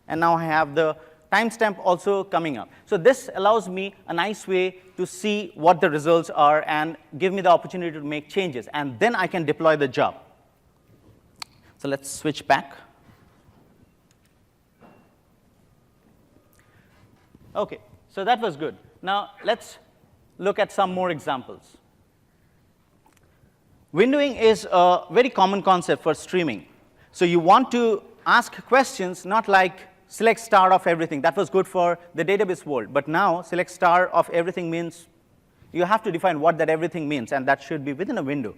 And now I have the timestamp also coming up. So this allows me a nice way to see what the results are and give me the opportunity to make changes. And then I can deploy the job. So let's switch back. OK, so that was good. Now let's look at some more examples. Windowing is a very common concept for streaming. So you want to ask questions, not like select star of everything. That was good for the database world. But now select star of everything means you have to define what that everything means, and that should be within a window.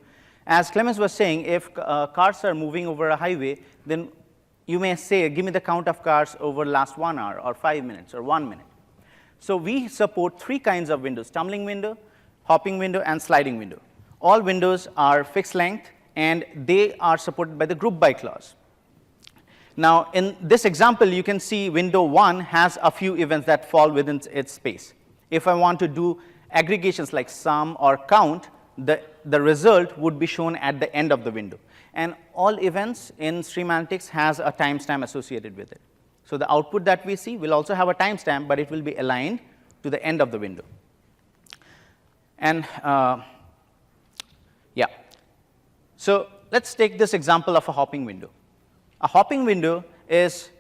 As Clemens was saying, if cars are moving over a highway, then you may say, give me the count of cars over the last 1 hour or 5 minutes or 1 minute. So we support 3 kinds of windows: tumbling window, hopping window, and sliding window. All windows are fixed length, and they are supported by the group by clause. Now, in this example, you can see window 1 has a few events that fall within its space. If I want to do aggregations like sum or count, the result would be shown at the end of the window. And all events in Stream Analytics has a timestamp associated with it. So the output that we see will also have a timestamp, but it will be aligned to the end of the window. And yeah, so let's take this example of a hopping window. A hopping window is,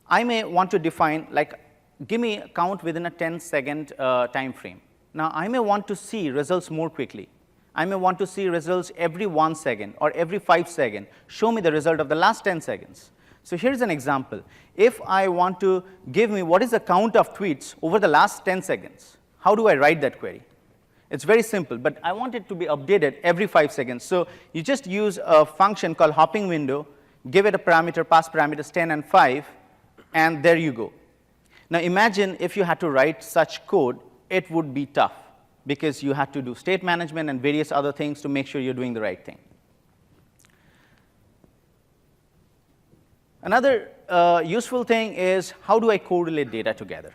I may want to define, like, give me a count within a 10-second time frame. Now, I may want to see results more quickly. I may want to see results every 1 second or every 5 seconds. Show me the result of the last 10 seconds. So here's an example. If I want to give me what is the count of tweets over the last 10 seconds, how do I write that query? It's very simple, but I want it to be updated every 5 seconds. So you just use a function called hopping window, give it a parameter, pass parameters 10 and 5, and there you go. Now imagine if you had to write such code, it would be tough because you had to do state management and various other things to make sure you're doing the right thing. Another useful thing is, how do I correlate data together?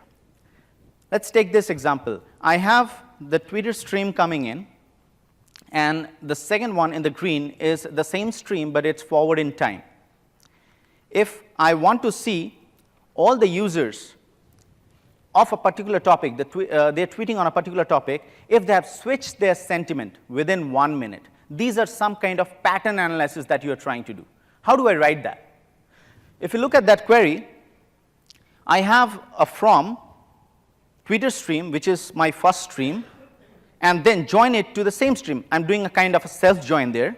Let's take this example. I have the Twitter stream coming in, and the second one in the green is the same stream, but it's forward in time. If I want to see all the users of a particular topic, they're tweeting on a particular topic, if they have switched their sentiment within 1 minute, these are some kind of pattern analysis that you're trying to do. How do I write that? If you look at that query, I have a from Twitter stream, which is my first stream, and then join it to the same stream. I'm doing a kind of a self-join there,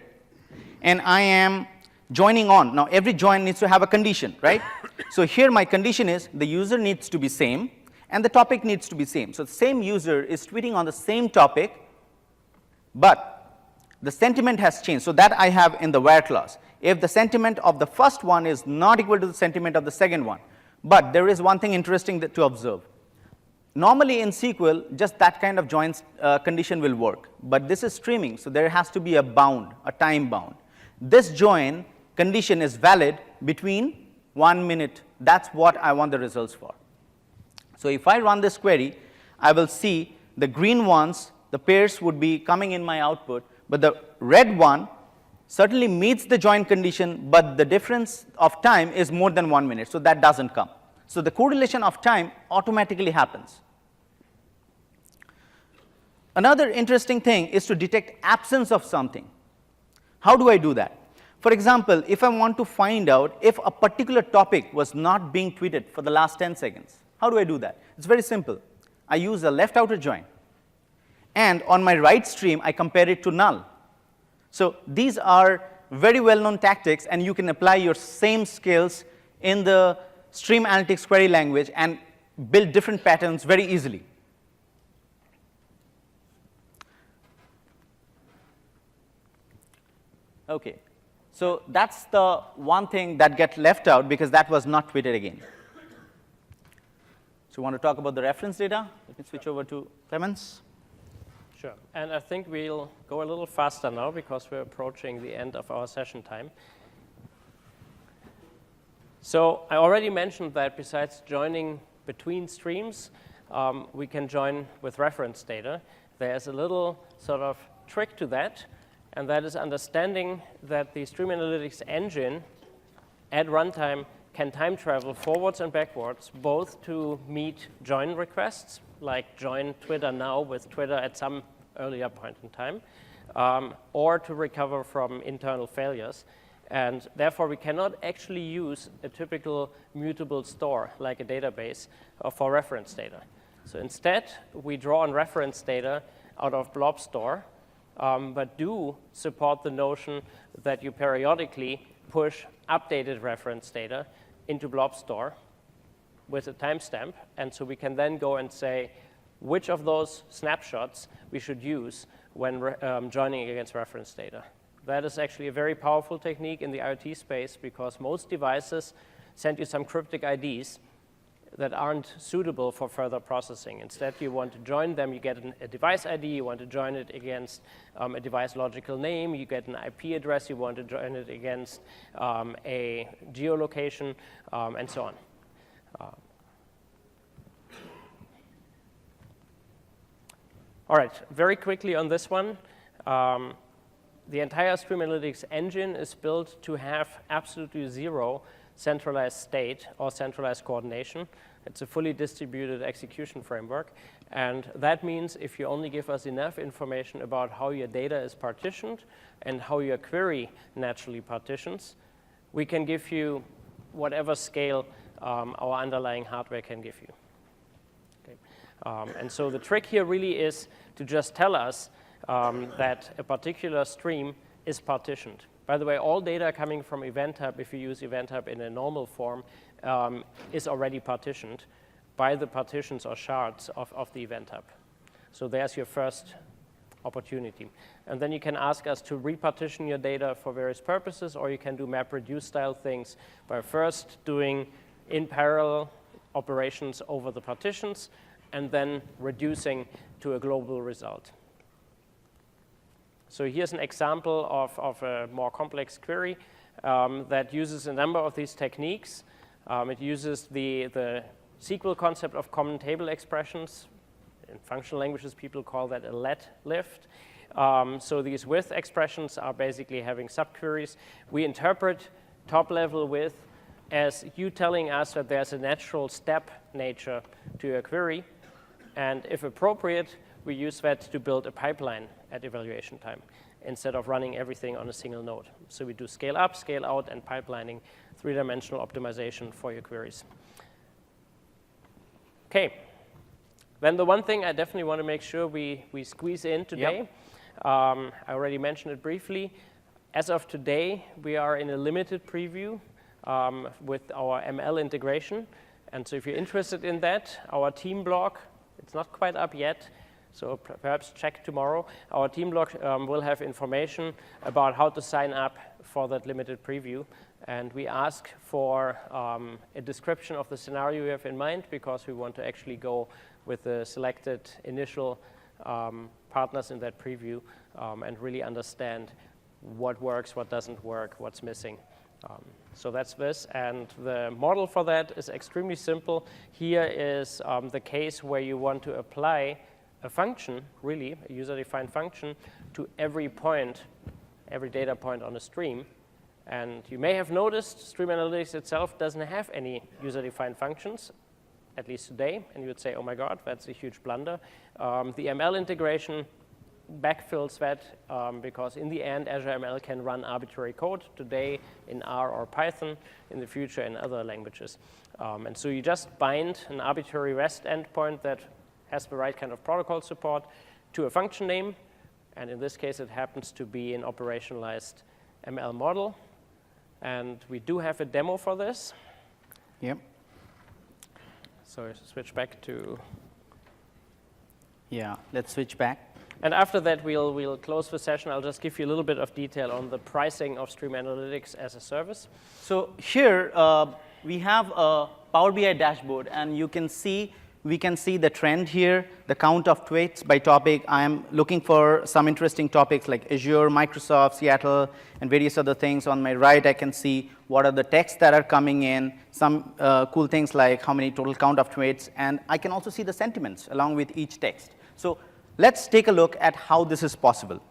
and I am joining on. Now, every join needs to have a condition, right? So here my condition is the user needs to be same, and the topic needs to be same. So the same user is tweeting on the same topic, but the sentiment has changed. So that I have in the where clause. if the sentiment of the first one is not equal to the sentiment of the second one. But there is one thing interesting to observe. Normally in SQL, just that kind of join condition will work. But this is streaming, so there has to be a bound, a time bound. This join condition is valid between 1 minute. That's what I want the results for. So if I run this query, I will see the green ones, the pairs would be coming in my output, but the red one certainly meets the join condition, but the difference of time is more than 1 minute, so that doesn't come. So the correlation of time automatically happens. Another interesting thing is to detect absence of something. How do I do that? For example, if I want to find out if a particular topic was not being tweeted for the last 10 seconds, how do I do that? It's very simple. I use a left outer join. And on my right stream, I compare it to null. So these are very well-known tactics, and you can apply your same skills in the stream analytics query language and build different patterns very easily. OK. So that's the one thing that gets left out, because that was not tweeted again. So you want to talk about the reference data? Let me switch over to Clemens. Sure. And I think we'll go a little faster now because we're approaching the end of our session time. So I already mentioned that besides joining between streams, we can join with reference data. There's a little sort of trick to that, and that is understanding that the stream analytics engine at runtime can time travel forwards and backwards, both to meet join requests, like join Twitter now with Twitter at some earlier point in time, or to recover from internal failures. And therefore, we cannot actually use a typical mutable store, like a database, for reference data. So instead, we draw on reference data out of blob store, but do support the notion that you periodically push updated reference data into blob store with a timestamp. And so we can then go and say which of those snapshots we should use when joining against reference data. That is actually a very powerful technique in the IoT space, because most devices send you some cryptic IDs that aren't suitable for further processing. Instead, you want to join them, you get a device ID, you want to join it against a device logical name, you get an IP address, you want to join it against a geolocation, and so on. All right, very quickly on this one. The entire stream analytics engine is built to have absolutely zero centralized state or centralized coordination. It's a fully distributed execution framework. And that means if you only give us enough information about how your data is partitioned and how your query naturally partitions, we can give you whatever scale our underlying hardware can give you. Okay. And so the trick here really is to just tell us that a particular stream is partitioned. By the way, all data coming from Event Hub, if you use Event Hub in a normal form, is already partitioned by the partitions or shards of the Event Hub. So there's your first opportunity. And then you can ask us to repartition your data for various purposes, or you can do MapReduce style things by first doing in parallel operations over the partitions and then reducing to a global result. So here's an example of a more complex query that uses a number of these techniques. It uses the SQL concept of common table expressions. In functional languages, people call that a let lift. So these with expressions are basically having subqueries. We interpret top-level with as you telling us that there's a natural step nature to your query. And if appropriate, we use that to build a pipeline at evaluation time instead of running everything on a single node. So we do scale up, scale out, and pipelining, three-dimensional optimization for your queries. OK. Then the one thing I definitely want to make sure we squeeze in today, Yep. I already mentioned it briefly. As of today, we are in a limited preview with our ML integration. And so if you're interested in that, our team blog, it's not quite up yet, So perhaps check tomorrow. Our team log will have information about how to sign up for that limited preview. And we ask for a description of the scenario you have in mind, because we want to actually go with the selected initial partners in that preview and really understand what works, what doesn't work, what's missing. So that's this, and the model for that is extremely simple. Here is the case where you want to apply a function, really, a user-defined function, to every point, every data point on a stream. And you may have noticed Stream Analytics itself doesn't have any user-defined functions, at least today, and you would say, oh my God, that's a huge blunder. The ML integration backfills that because in the end, AzureML can run arbitrary code today in R or Python, in the future in other languages. And so you just bind an arbitrary REST endpoint that has the right kind of protocol support to a function name, and in this case, it happens to be an operationalized ML model. And we do have a demo for this. Yep. So switch back to. Yeah, let's switch back. And after that, we'll close the session. I'll just give you a little bit of detail on the pricing of Stream Analytics as a service. So here we have a Power BI dashboard, and we can see the trend here, the count of tweets by topic. I am looking for some interesting topics like Azure, Microsoft, Seattle, and various other things. On my right, I can see what are the texts that are coming in, some cool things like how many total count of tweets, and I can also see the sentiments along with each text. So let's take a look at how this is possible,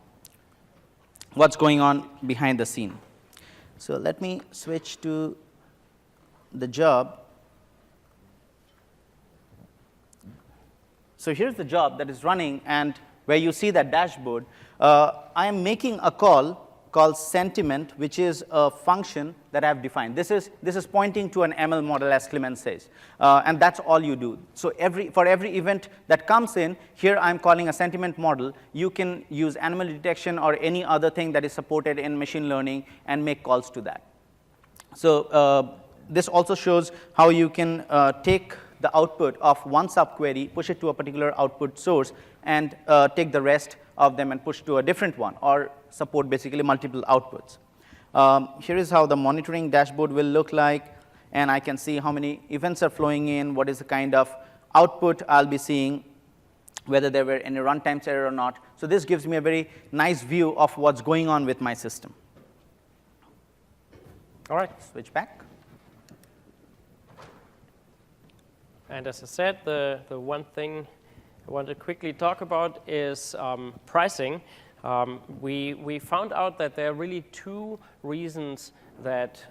what's going on behind the scene. So let me switch to the job. So here's the job that is running, and where you see that dashboard, I am making a call called sentiment, which is a function that I have defined. This is pointing to an ML model, as Clement says, and that's all you do. So for every event that comes in, here I'm calling a sentiment model. You can use anomaly detection or any other thing that is supported in machine learning and make calls to that. So this also shows how you can take the output of one subquery, push it to a particular output source, and take the rest of them and push to a different one, or support basically multiple outputs. Here is how the monitoring dashboard will look like, and I can see how many events are flowing in, what is the kind of output I'll be seeing, whether there were any runtime error or not. So this gives me a very nice view of what's going on with my system. All right, switch back. And as I said, the one thing I want to quickly talk about is pricing. We found out that there are really two reasons that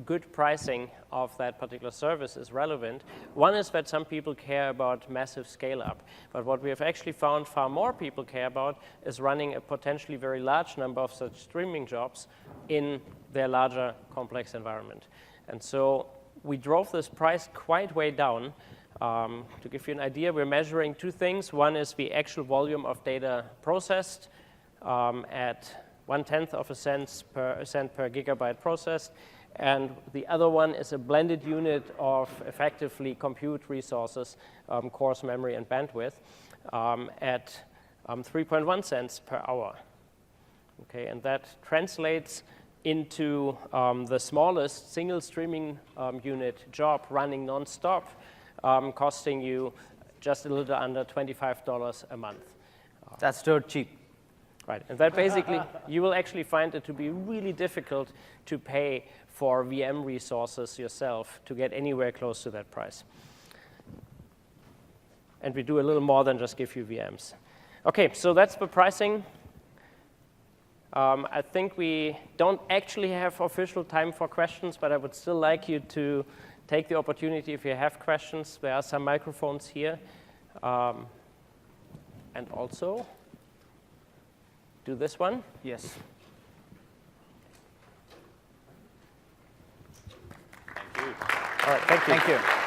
good pricing of that particular service is relevant. One is that some people care about massive scale-up. But what we have actually found far more people care about is running a potentially very large number of such streaming jobs in their larger complex environment. And so we drove this price quite way down. To give you an idea, we're measuring two things. One is the actual volume of data processed at 1/10 of a cent per gigabyte processed. And the other one is a blended unit of effectively compute resources, cores, memory, and bandwidth at 3.1 cents per hour. Okay, and that translates into the smallest single streaming unit job running nonstop, costing you just a little under $25 a month. That's dirt cheap. Right, and that basically, you will actually find it to be really difficult to pay for VM resources yourself to get anywhere close to that price. And we do a little more than just give you VMs. Okay, so that's the pricing. I think we don't actually have official time for questions, but I would still like you to take the opportunity if you have questions. There are some microphones here. And also, do this one. Yes. Thank you. All right, thank you. Thank you.